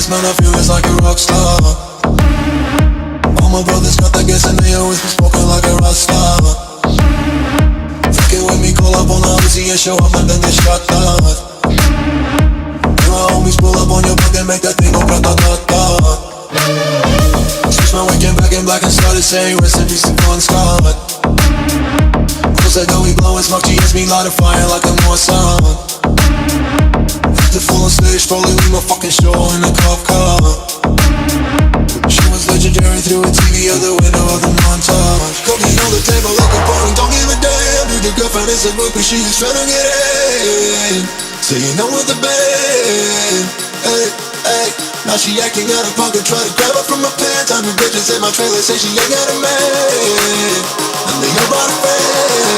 this man I feel is like a rock star. All my brothers got that gas and they always been smoking like a rock star. Fucking with me, call up on the Uzi and show up and then get shot down. My homies pull up on your block and make that thing go grata-ta-ta. Switch my weekend back in black and started saying rest in peace to Bon Scott. Close that door, we blowin' smoke, GS me light a fire like a Mossad. The full on stage, probably leave my fucking show in a cop car. She was legendary through a TV out the window of the montage. Cocaine on the table like a party, don't give a damn. Dude, the girlfriend is a book, but she just tryna get in. Saying no with the band. Hey, hey. Now she acting out of pocket, try to grab her from my pants. I'm the bitches in my trailer, say she ain't got a man, and they all brought a fan.